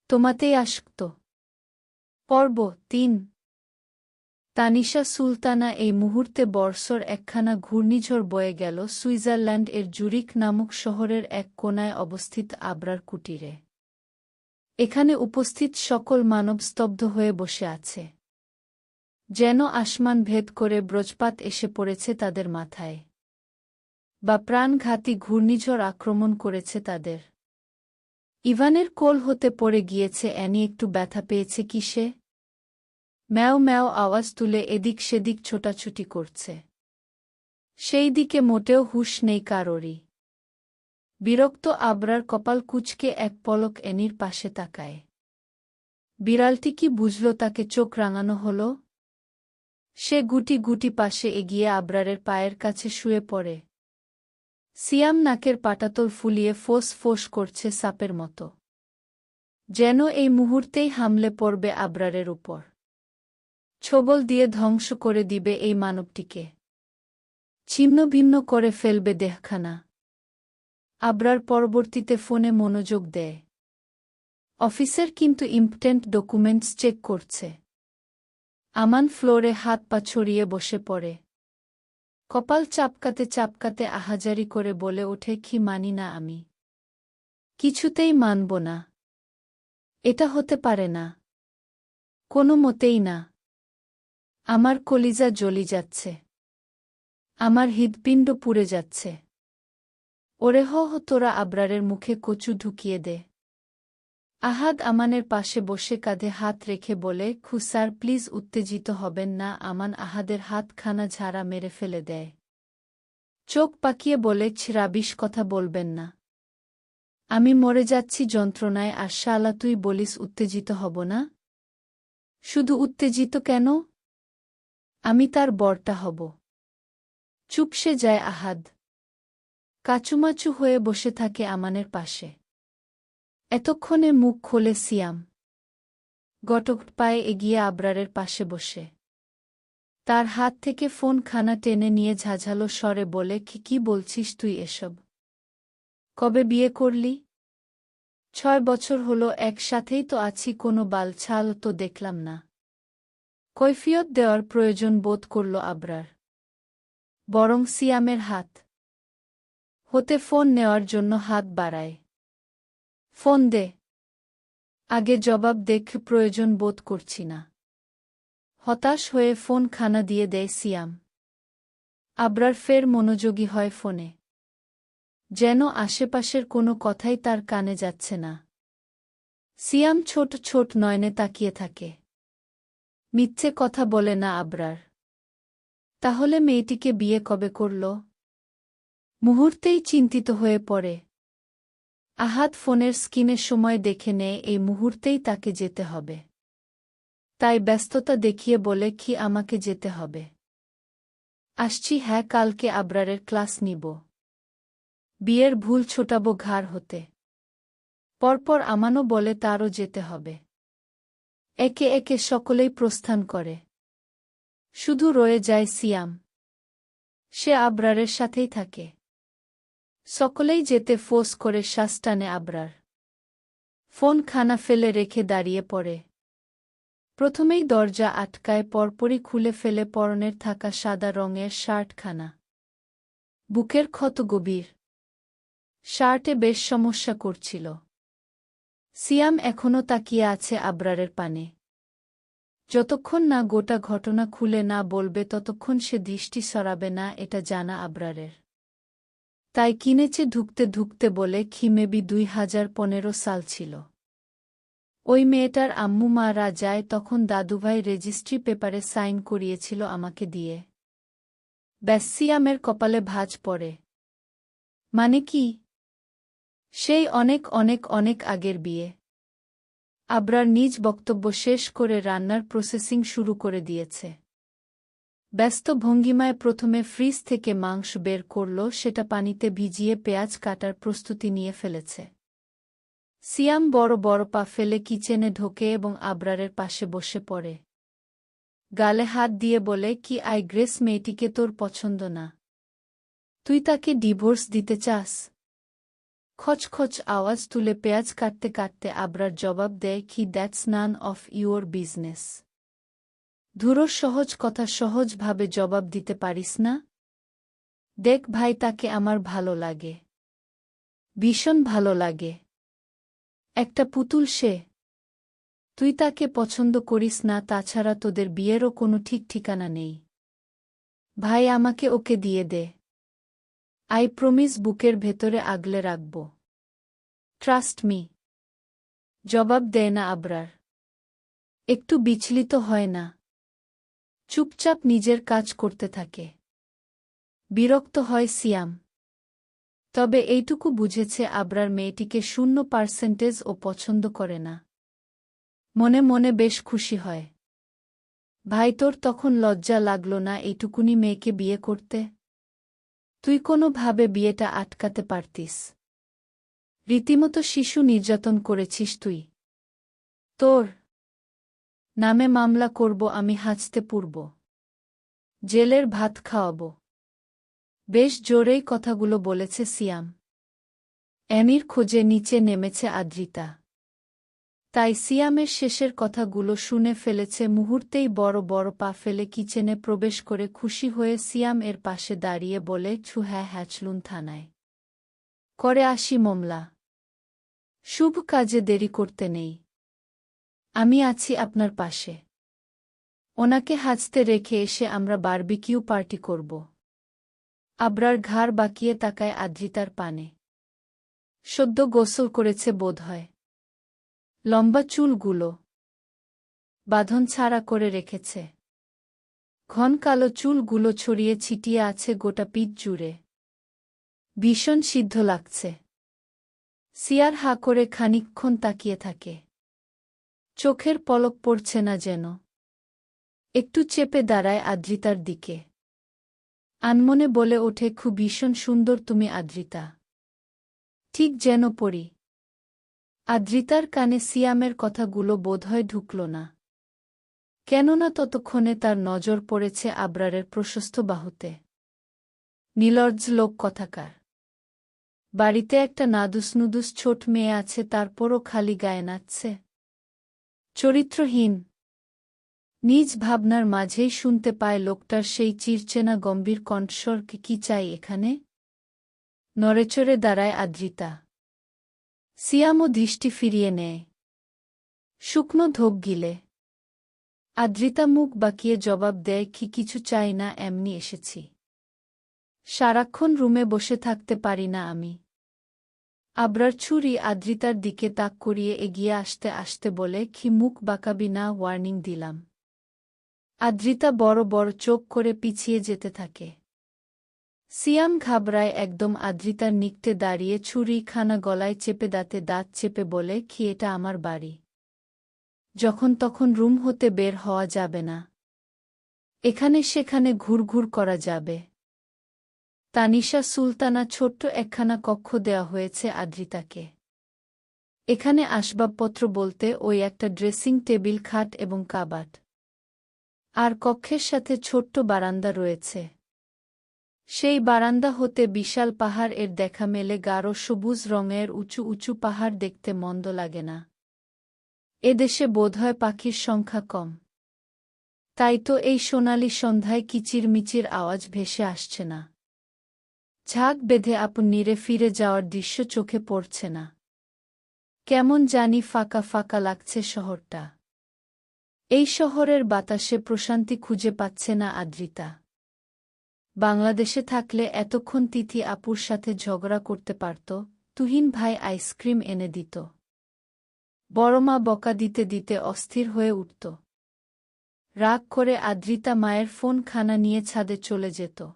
তোমাতেই আসক্ত। পর্ব ৩। তানিশা সুলতানা। এই মুহূর্তে বর্ষর একখানা ঘূর্ণিঝড় বয়ে গেল সুইজারল্যান্ড এর জুরিক নামক শহরের এক কোণায় অবস্থিত আবরার কুটিরে। এখানে উপস্থিত সকল মানব স্তব্ধ হয়ে বসে আছে, যেন আসমান ভেদ করে ব্রজপাত এসে পড়েছে তাদের মাথায়, বা প্রাণঘাতী ঘূর্ণিঝড় আক্রমণ করেছে তাদের। ইভানের কোল হতে পড়ে গিয়েছে অ্যানি। একটু ব্যথা পেয়েছে কি সে? ম্যাও ম্যাও আওয়াজ তুলে এদিক সেদিক ছোটাছুটি করছে। সেই দিকে মোটেও হুঁশ নেই কারোরই। বিরক্ত আবরার কপাল কুঁচকে এক পলক অ্যানির পাশে তাকায়। বিড়ালটি কি বুঝল তাকে চোখ রাঙানো হল? সে গুটি গুটি পাশে এগিয়ে আবরারের পায়ের কাছে শুয়ে পড়ে। সিয়াম নাকের পাটাতল ফুলিয়ে ফোঁস ফোঁস করছে সাপের মতো, যেন এই মুহূর্তেই হামলে পড়বে আবরারের উপর, ছোবল দিয়ে ধ্বংস করে দিবে এই মানবটিকে, ছিন্নভিন্ন করে ফেলবে দেহখানা। আবরার পরবর্তীতে ফোনে মনোযোগ দেয়। অফিসার কিন্তু ইম্পর্ট্যান্ট ডকুমেন্টস চেক করছে। আমান ফ্লোরে হাত পা ছড়িয়ে বসে পড়ে। কপাল চাপকাতে চাপকাতে আহাজারি করে বলে ওঠে, কি মানি না আমি, কিছুতেই মানব না। এটা হতে পারে না, কোনো মতেই না। আমার কলিজা জ্বলি যাচ্ছে, আমার হৃৎপিণ্ড পুড়ে যাচ্ছে। ওরে হ তোরা আবরারের মুখে কচু ঢুকিয়ে দে। আহাদ আমানের পাশে বসে কাঁধে হাত রেখে বলে, স্যার প্লিজ উত্তেজিত হবেন না। আমান আহাদের হাতখানা ঝাড়া মেরে ফেলে দেয়। চোখ পাকিয়ে বলে, রাবিশ কথা বলবেন না। আমি মরে যাচ্ছি যন্ত্রণায়, আর শালা তুই বলিস উত্তেজিত হব না? শুধু উত্তেজিত কেন? আমি তার বরটা হব। চুপসে যায় আহাদ। কাচুমাচু হয়ে বসে থাকে আমানের পাশে। এতক্ষণে মুখ খোলে সিয়াম। গটক পায়ে এগিয়ে আবরারের পাশে বসে তার হাত থেকে ফোনখানা টেনে নিয়ে ঝাঝালো স্বরে বলে, কি বলছিস তুই এসব? কবে বিয়ে করলি? 6 বছর হলো একসাথেই তো আছি, কোনো বালছাল তো দেখলাম না। কৈফিয়ত দেওয়ার প্রয়োজন বোধ করল আবরার, বরং সিয়ামের হাত হতে ফোন নেওয়ার জন্য হাত বাড়ায়। ফোন দে। আগে জবাব দেখ। প্রয়োজন বোধ করছি না। হতাশ হয়ে ফোনখানা দিয়ে দেয় সিয়াম। আবরার ফের মনোযোগী হয় ফোনে, যেন আশেপাশের কোনো কথাই তার কানে যাচ্ছে না। সিয়াম ছোট ছোট নয়নে তাকিয়ে থাকে। মিথ্যে কথা বলে না আবরার। তাহলে মেয়েটিকে বিয়ে কবে করল? মুহূর্তেই চিন্তিত হয়ে পড়ে। আহাদ ফোনের স্ক্রিনে সময় দেখে নেয়, এই মুহূর্তেই তাকে যেতে হবে। তাই ব্যস্ততা দেখিয়ে বলে, কি আমাকে যেতে হবে? আসছি। হ্যাঁ, কালকে আবরারের ক্লাস নিব। বিয়ের ভুল ছোটাবো ঘাড় হতে। পরপর আমানও বলে তারও যেতে হবে। একে একে সকলেই প্রস্থান করে। শুধু রয়ে যায় সিয়াম। সে আবরারের সাথেই থাকে। সকলেই যেতে ফোঁস করে শ্বাস টানে আবরার। ফোনখানা ফেলে রেখে দাঁড়িয়ে পড়ে। প্রথমেই দরজা আটকায়, পরপরই খুলে ফেলে পরনের থাকা সাদা রঙের শার্টখানা। বুকের ক্ষত গভীর। শার্টে বেশ সমস্যা করছিল। সিয়াম এখনও তাকিয়ে আছে আবরারের পানে। যতক্ষণ না গোটা ঘটনা খুলে না বলবে ততক্ষণ সে দৃষ্টি সরাবে না, এটা জানা আবরারের। তাই কিনেছে ঢুকতে ঢুকতে বলে, মেবি 2015 সাল ছিল। ওই মেয়েটার আম্মু মারা যায়, তখন দাদুভাই রেজিস্ট্রি পেপারে সাইন করিয়েছিল আমাকে দিয়ে। ব্যাস। সিয়ামের কপালে ভাঁজ পড়ে। মানে কি? সেই অনেক অনেক অনেক আগের বিয়ে। আবরার নিজ বক্তব্য শেষ করে রান্নার প্রসেসিং শুরু করে দিয়েছে। ব্যস্ত ভঙ্গিমায় প্রথমে ফ্রিজ থেকে মাংস বের করল, সেটা পানিতে ভিজিয়ে পেঁয়াজ কাটার প্রস্তুতি নিয়ে ফেলেছে। সিয়াম বড় বড় পা ফেলে কিচেনে ঢোকে এবং আবরারের পাশে বসে পড়ে। গালে হাত দিয়ে বলে, কি গ্রেস মেয়েটিকে তোর পছন্দ না? তুই তাকে ডিভোর্স দিতে চাস? খচখচ আওয়াজ তুলে পেঁয়াজ কাটতে কাটতে আবরার জবাব দেয়, কি that's none of your business. ধুরো, সহজ কথা সহজভাবে জবাব দিতে পারিস না? দেখ ভাই, তাকে আমার ভালো লাগে, ভীষণ ভালো লাগে। একটা পুতুল সে। তুই তাকে পছন্দ করিস না, তাছাড়া তোদের বিয়েরও কোনো ঠিক ঠিকানা নেই। ভাই, আমাকে ওকে দিয়ে দে। আই প্রমিস বুকের ভেতরে আগলে রাখব। Trust me. জবাব দেয় না আবরার। একটু বিচলিত হয় না। চুপচাপ নিজের কাজ করতে থাকে। বিরক্ত হয় সিয়াম। তবে এইটুকু বুঝেছে আবরার মেয়েটিকে 0% ও পছন্দ করে না। মনে মনে বেশ খুশি হয়। ভাই, তোর তখন লজ্জা লাগল না এইটুকুনি মেয়েকে বিয়ে করতে? তুই কোনোভাবে বিয়েটা আটকাতে পারতিস। রীতিমতো শিশু নির্যাতন করেছিস তুই। তোর নামে মামলা করব আমি, হাঁচতে পুরব। জেলের ভাত খাওয়াব। বেশ জোরেই কথাগুলো বলেছে সিয়াম। অ্যামির খোঁজে নিচে নেমেছে আদ্রিতা। তাই সিয়ামের শেষের কথাগুলো শুনে ফেলেছে। মুহূর্তেই বড় বড় পা ফেলে কিচেনে প্রবেশ করে খুশি হয়ে সিয়াম এর পাশে দাঁড়িয়ে বলে, হ্যাঁ হ্যাচলুন থানায় করে আসি মামলা। শুভ কাজে দেরি করতে নেই। আমি আছি আপনার পাশে। ওনাকে হাজতে রেখে এসে আমরা বারবিকিউ পার্টি করব। আবরার ঘাড় বাঁকিয়ে তাকায় আদ্রিতার পানে। সদ্য গোসল করেছে বোধহয়। লম্বা চুলগুলো বাঁধন ছাড়া করে রেখেছে। ঘন কালো চুলগুলো ছড়িয়ে ছিটিয়ে আছে গোটা পিঠ জুড়ে। ভীষণ সিদ্ধ লাগছে। সিয়ার হা করে খানিকক্ষণ তাকিয়ে থাকে। চোখের পলক পড়ছে না যেন। একটু চেপে দাঁড়ায় আদ্রিতার দিকে। আনমনে বলে ওঠে, খুব ভীষণ সুন্দর তুমি আদ্রিতা। ঠিক যেন পড়ি। আদ্রিতার কানে সিয়ামের কথাগুলো বোধহয় ঢুকল না। কেননা ততক্ষণে তার নজর পড়েছে আবরারের প্রশস্ত বাহুতে। নির্লজ্জ লোক কথাকার। বাড়িতে একটা নাদুস-নুদুস ছোট মেয়ে আছে, তারপরও খালি গায়ে নাচছে। চরিত্রহীন। নিজ ভাবনার মাঝেই শুনতে পায় লোকটার সেই চিরচেনা গম্ভীর কণ্ঠস্বর, কি চাই এখানে? নড়েচড়ে দাঁড়ায় আদ্রিতা। সিয়ামও দৃষ্টি ফিরিয়ে নেয়। শুকনো ধোপ গিলে আদ্রিতা মুখ বাঁকিয়ে জবাব দেয়, কি কিছু চাই না, এমনি এসেছি। সারাক্ষণ রুমে বসে থাকতে পারি না আমি। আবরার ছুরি আদ্রিতার দিকে তাক করিয়ে এগিয়ে আসতে আসতে বলে, কি মুখ বাঁকাবি না, ওয়ার্নিং দিলাম। আদ্রিতা বড় বড় চোখ করে পিছিয়ে যেতে থাকে। সিয়াম ঘাবড়ায় একদম। আদ্রিতার নিকটে দাঁড়িয়ে ছুরিখানা গলায় চেপে দাঁতে দাঁত চেপে বলে, কি এটা আমার বাড়ি। যখন তখন রুম হতে বের হওয়া যাবে না। এখানে সেখানে ঘুরঘুর করা যাবে। তানিশা সুলতানা ছোট্ট একখানা কক্ষ দেওয়া হয়েছে আদ্রিতাকে। এখানে আসবাবপত্র বলতে ওই একটা ড্রেসিং টেবিল, খাট এবং কাবাট। আর কক্ষের সাথে ছোট্ট বারান্দা রয়েছে। সেই বারান্দা হতে বিশাল পাহাড় এর দেখা মেলে। গাঢ় সবুজ রঙের উঁচু উঁচু পাহাড় দেখতে মন্দ লাগে না। এদেশে বোধহয় পাখির সংখ্যা কম। তাই তো এই সোনালি সন্ধ্যায় কিচিরমিচির আওয়াজ ভেসে আসছে না। ঝাঁক বেঁধে আপন নীরে ফিরে যাওয়ার দৃশ্য চোখে পড়ছে না। কেমন জানি ফাঁকা ফাঁকা লাগছে শহরটা। এই শহরের বাতাসে প্রশান্তি খুঁজে পাচ্ছে না আদ্রিতা। বাংলাদেশে থাকলে এতক্ষণ তিথি আপুর সাথে ঝগড়া করতে পারত। তুহিন ভাই আইসক্রিম এনে দিত। বড়মা বকা দিতে দিতে অস্থির হয়ে উঠত। রাগ করে আদ্রিতা মায়ের ফোনখানা নিয়ে ছাদে চলে যেত।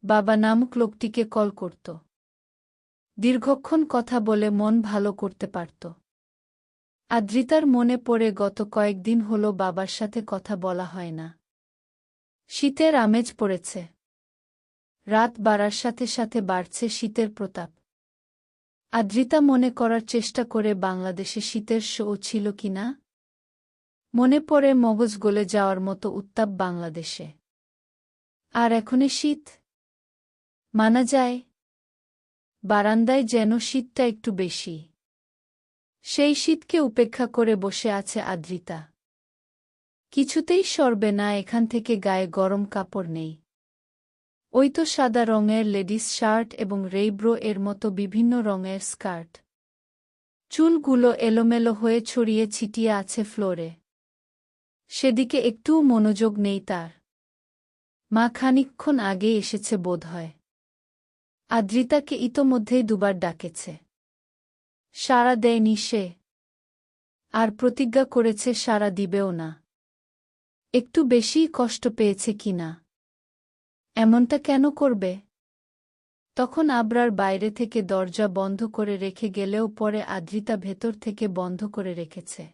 বাবা নামক লোকটিকে কল করত। দীর্ঘক্ষণ কথা বলে মন ভালো করতে পারত। আদ্রিতার মনে পড়ে গত কয়েকদিন হল বাবার সাথে কথা বলা হয় না। শীতের আমেজ পড়েছে। রাত বাড়ার সাথে সাথে বাড়ছে শীতের প্রতাপ। আদ্রিতা মনে করার চেষ্টা করে বাংলাদেশে শীতের শো ছিল কিনা। মনে পড়ে মগজ গলে যাওয়ার মতো উত্তাপ বাংলাদেশে। আর এখনে শীত মানা যায়। বারান্দায় যেন শীতটা একটু বেশি। সেই শীতকে উপেক্ষা করে বসে আছে আদ্রিতা। কিছুতেই সরবে না এখান থেকে, গায়ে গরম কাপড় নেই। ওই তো সাদা রঙের লেডিস শার্ট এবং রেইব্রো এর মতো বিভিন্ন রঙের স্কার্ট। চুলগুলো এলোমেলো হয়ে ছড়িয়ে ছিটিয়ে আছে ফ্লোরে। সেদিকে একটুও মনোযোগ নেই তার। মা খানিকক্ষণ আগেই এসেছে বোধহয়। আদ্রিতাকে ইতোমধ্যেই দুবার ডাকেছে। সাড়া দেয়নি সে। আর প্রতিজ্ঞা করেছে সাড়া দিবেও না। একটু বেশিই কষ্ট পেয়েছে কিনা। এমনটা কেন করবে? তখন আবরার বাইরে থেকে দরজা বন্ধ করে রেখে গেলেও পরে আদ্রিতা ভেতর থেকে বন্ধ করে রেখেছে।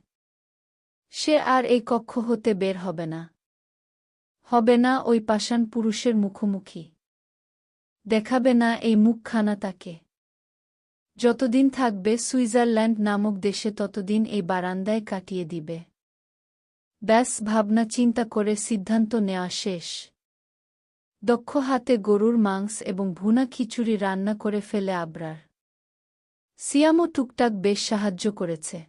সে আর এই কক্ষ হতে বের হবে না। হবে না ওই পাষাণ পুরুষের মুখোমুখি। দেখাবে না এই মুখখানা তাকে। যতদিন থাকবে সুইজারল্যান্ড নামক দেশে ততদিন এই বারান্দায় কাটিয়ে দিবে। ব্যাস, ভাবনা চিন্তা করে সিদ্ধান্ত নেওয়া শেষ। দক্ষ হাতে গরুর মাংস এবং ভুনা খিচুড়ি রান্না করে ফেলে আবরার। সিয়ামও টুকটাক বেশ সাহায্য করেছে।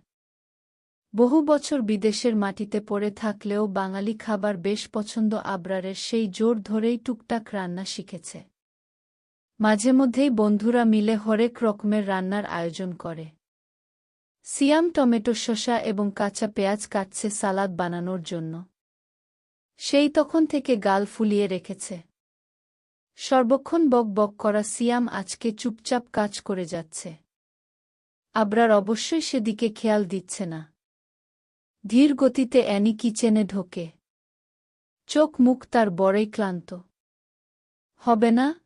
বহু বছর বিদেশের মাটিতে পড়ে থাকলেও বাঙালি খাবার বেশ পছন্দ আবরারের, সেই জোর ধরেই টুকটাক রান্না শিখেছে। মাঝে মধ্যেই বন্ধুরা মিলে হরেক রকমের রান্নার আয়োজন করে। সিয়াম টমেটো, শসা এবং কাঁচা পেঁয়াজ কাটছে সালাদ বানানোর জন্য। সেই তখন থেকে গাল ফুলিয়ে রেখেছে। সর্বক্ষণ বক বক করা সিয়াম আজকে চুপচাপ কাজ করে যাচ্ছে। আবরার অবশ্যই সেদিকে খেয়াল দিচ্ছে না। ধীর গতিতে অ্যানি কিচেনে ঢোকে। চোখ মুখ তার বড়ই ক্লান্ত। হবে না?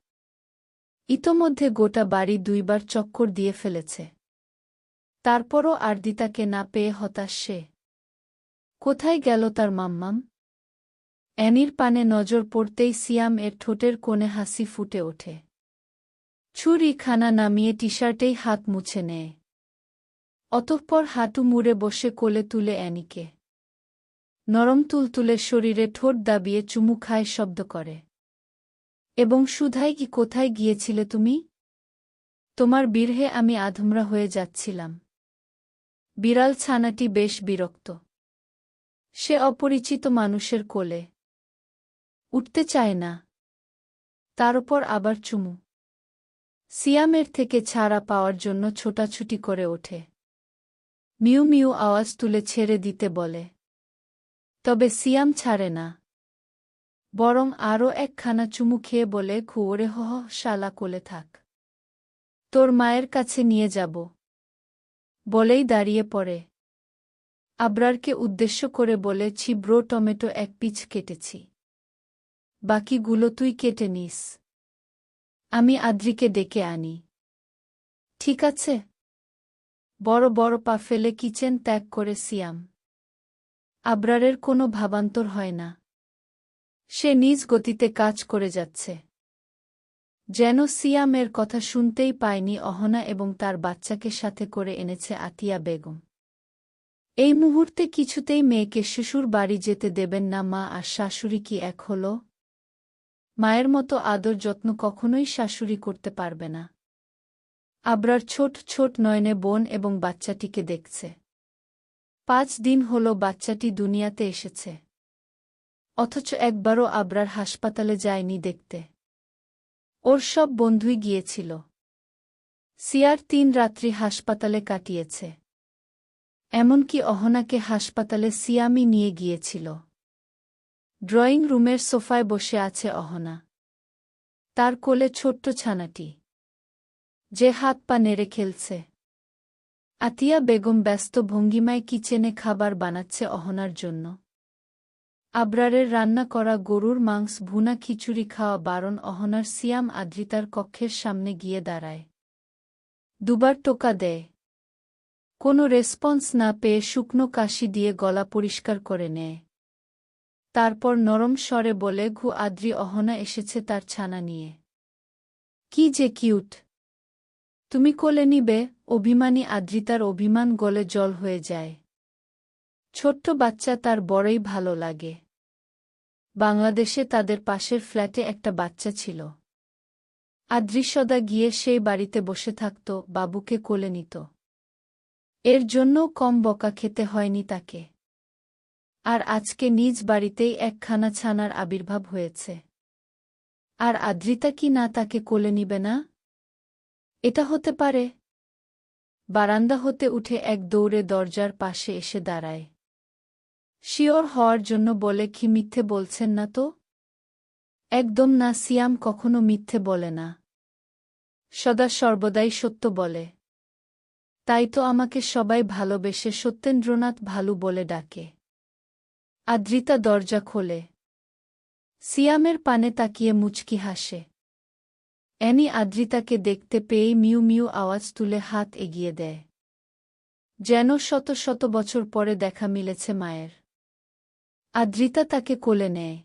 ইতোমধ্যে গোটা বাড়ি দুইবার চক্কর দিয়ে ফেলেছে। তারপরও আদ্রিতাকে না পেয়ে হতাশ সে। কোথায় গেল তার মাম্মাম? অ্যানির পানে নজর পড়তেই সিয়াম এর ঠোঁটের কোণে হাসি ফুটে ওঠে। ছুরি খানা নামিয়ে টি-শার্টেই হাত মুছে নেয়। অতঃপর হাঁটু মুড়ে বসে কোলে তুলে অ্যানিকে। নরম তুলতুলে শরীরে ঠোঁট দাবিয়ে চুমু খায় শব্দ করে। এবং সুধাই, কি কোথায় গিয়েছিলে তুমি? তোমার বিরহে আমি আধমরা হয়ে যাচ্ছিলাম। বিড়াল ছানাটি বেশ বিরক্ত। সে অপরিচিত মানুষের কোলে উঠতে চায় না। তার উপর আবার চুমু। সিয়ামের থেকে ছাড়া পাওয়ার জন্য ছোটাছুটি করে ওঠে। মিউ মিউ আওয়াজ তুলে ছেড়ে দিতে বলে। তবে সিয়াম ছাড়ে না। বরং আরও একখানা চুমু খেয়ে বলে, খুওরে হহ, শালা কোলে থাক। তোর মায়ের কাছে নিয়ে যাব। বলেই দাঁড়িয়ে পড়ে। আবরারকে উদ্দেশ্য করে বলে, ব্রো, টমেটো এক পিচ কেটেছি। বাকিগুলো তুই কেটে নিস। আমি আদ্রিকে ডেকে আনি। ঠিক আছে? বড় বড় পা ফেলে কিচেন ত্যাগ করে সিয়াম। আবরারের কোনো ভাবান্তর হয় না। সে নিজ গতিতে কাজ করে যাচ্ছে। যেন সিয়ামের কথা শুনতেই পায়নি অহনা এবং তার বাচ্চাকে সাথে করে এনেছে আতিয়া বেগম। এই মুহূর্তে কিছুতেই মেয়েকে শ্বশুর বাড়ি যেতে দেবেন না মা। আর শাশুড়ি কি এক হল? মায়ের মতো আদর যত্ন কখনোই শাশুড়ি করতে পারবে না। আবরার ছোট ছোট নয়নে বোন এবং বাচ্চাটিকে দেখছে। 5 দিন হল বাচ্চাটি দুনিয়াতে এসেছে। অথচ একবারও আবরার হাসপাতালে যায়নি দেখতে। ওর সব বন্ধুই গিয়েছিল। সিয়ার 3 রাত্রি হাসপাতালে কাটিয়েছে। এমনকি অহনাকে হাসপাতালে সিয়ামই নিয়ে গিয়েছিল। ড্রয়িং রুমের সোফায় বসে আছে অহনা। তার কোলে ছোট্ট ছানাটি, যে হাত পা নেড়ে খেলছে। আতিয়া বেগম ব্যস্ত ভঙ্গিমায় কিচেনে খাবার বানাচ্ছে অহনার জন্য। আবরারের রান্না করা গরুর মাংস ভুনা খিচুড়ি খাওয়া বারণ অহনার। সিয়াম আদ্রিতার কক্ষের সামনে গিয়ে দাঁড়ায়। দুবার টোকা দেয়। কোনো রেসপন্স না পেয়ে শুকনো কাশি দিয়ে গলা পরিষ্কার করে নেয়। তারপর নরম স্বরে বলে, ঘু আদ্রি, অহনা এসেছে তার ছানা নিয়ে। কি যে কিউট! তুমি কোলে নিবে? অভিমানী আদ্রিতার অভিমান গলে জল হয়ে যায়। ছোট্ট বাচ্চা তার বড়ই ভালো লাগে। বাংলাদেশে তাদের পাশের ফ্ল্যাটে একটা বাচ্চা ছিল। আদৃশ্যদা গিয়ে সেই বাড়িতে বসে থাকত, বাবুকে কোলে নিত। এর জন্যও কম বকা খেতে হয়নি তাকে। আর আজকে নিজ বাড়িতেই একখানা ছানার আবির্ভাব হয়েছে। আর আদ্রিতা কি না তাকে কোলে নিবে না? এটা হতে পারে? বারান্দা হতে উঠে এক দৌড়ে দরজার পাশে এসে দাঁড়ায়। শিওর হওয়ার জন্য বলে, কি মিথ্যে বলছেন না তো? একদম না, সিয়াম কখনো মিথ্যে বলে না। সদা সর্বদাই সত্য বলে। তাই তো আমাকে সবাই ভালোবেসে সত্যেন্দ্রনাথ ভালু বলে ডাকে। আদ্রিতা দরজা খোলে। সিয়ামের পানে তাকিয়ে মুচকি হাসে। অ্যানি আদ্রিতাকে দেখতে পেয়েই মিউ মিউ আওয়াজ তুলে হাত এগিয়ে দেয়। যেন শত শত বছর পরে দেখা মিলেছে মায়ের। আদ্রিতা তাকে কোলে নেয়।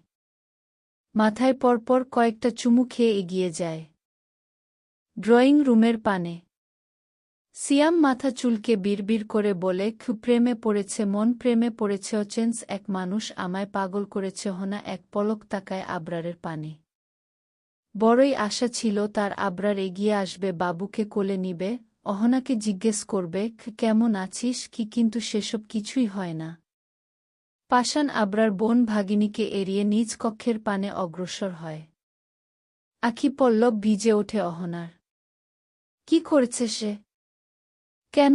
মাথায় পরপর কয়েকটা চুমু খেয়ে এগিয়ে যায় ড্রয়িং রুমের পানে। সিয়াম মাথা চুলকে বিড়বিড় করে বলে, খুব প্রেমে পড়েছে মন, প্রেমে পড়েছে অচেন্স এক মানুষ, আমায় পাগল করেছে হনা। এক পলক তাকায় আবরারের পানে। বড়ই আশা ছিল তার আবরার এগিয়ে আসবে, বাবুকে কোলে নিবে, অহনাকে জিজ্ঞেস করবে কেমন আছিস কি, কিন্তু সেসব কিছুই হয় না। পাষাণ আবরার বোন ভাগিনীকে এড়িয়ে নিজ কক্ষের পানে অগ্রসর হয়। আখি পল্লব ভিজে ওঠে অহনার। কি করেছে সে? কেন